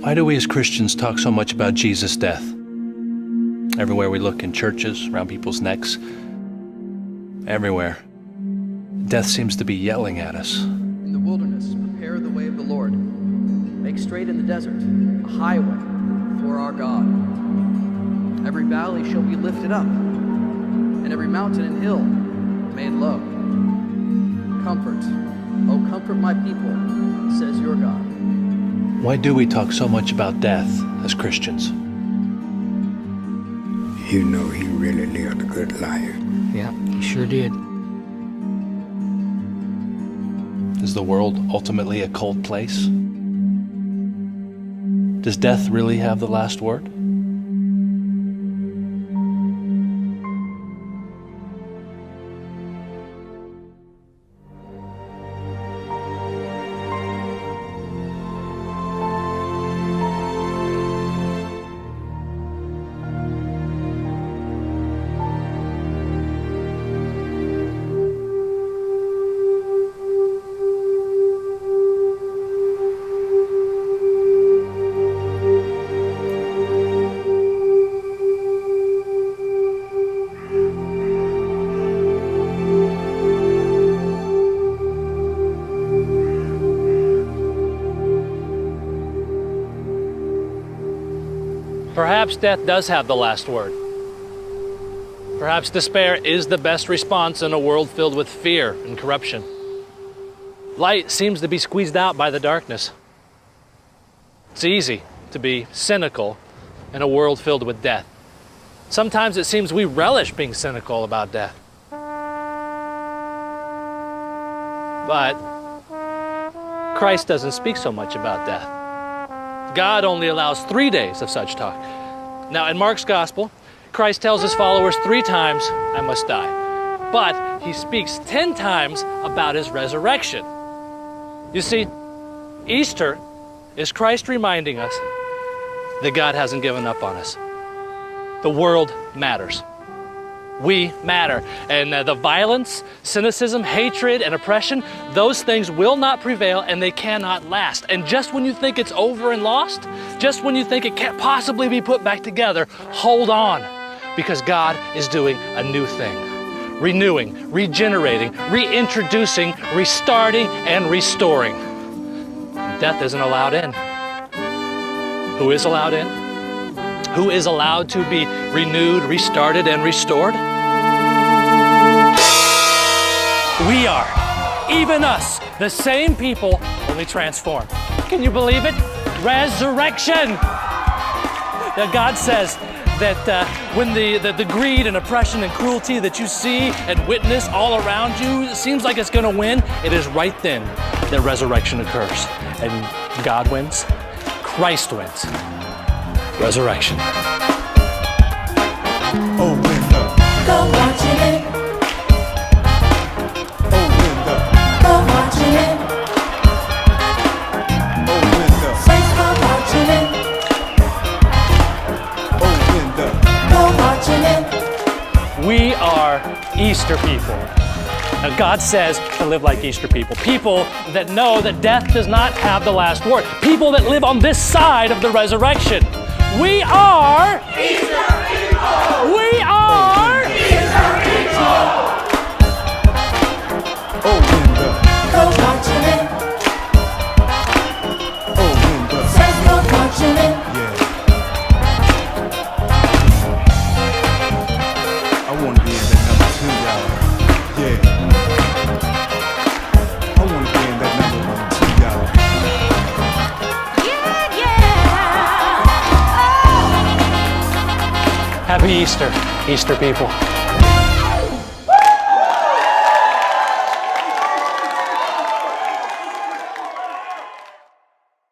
Why do we as Christians talk so much about Jesus' death? Everywhere we look, in churches, around people's necks, everywhere, death seems to be yelling at us. In the wilderness, prepare the way of the Lord. Make straight in the desert a highway for our God. Every valley shall be lifted up, and every mountain and hill made low. Comfort, oh comfort my people, says your God. Why do we talk so much about death as Christians? You know he really lived a good life. Yeah, he sure did. Is the world ultimately a cold place? Does death really have the last word? Perhaps death does have the last word. Perhaps despair is the best response in a world filled with fear and corruption. Light seems to be squeezed out by the darkness. It's easy to be cynical in a world filled with death. Sometimes it seems we relish being cynical about death. But Christ doesn't speak so much about death. God only allows 3 days of such talk. Now, in Mark's gospel, Christ tells his followers 3 times, I must die. But he speaks 10 times about his resurrection. You see, Easter is Christ reminding us that God hasn't given up on us. The world matters. We matter. And the violence, cynicism, hatred, and oppression, those things will not prevail and they cannot last. And just when you think it's over and lost, just when you think it can't possibly be put back together, hold on, because God is doing a new thing. Renewing, regenerating, reintroducing, restarting, and restoring. Death isn't allowed in. Who is allowed in? Who is allowed to be renewed, restarted, and restored? We are, even us, the same people, only transformed. Can you believe it? Resurrection! Now God says that when the greed and oppression and cruelty that you see and witness all around you, it seems like it's gonna win, it is right then that resurrection occurs. And God wins, Christ wins. Resurrection. Oh, window. Go watching it. Oh, window. Go watching it. Oh, window. Saints, go watching it. Oh, window. Go watching it. We are Easter people. Now God says to live like Easter people. People that know that death does not have the last word. People that live on this side of the resurrection. We are Easter people. We are Easter people. Oh, window. Go watching it. Oh, window. Saints, go watching it. Yeah. I want to be in that number 2, y'all. Yeah. I want to be in that number 1, 2, y'all. Happy Easter, Easter people.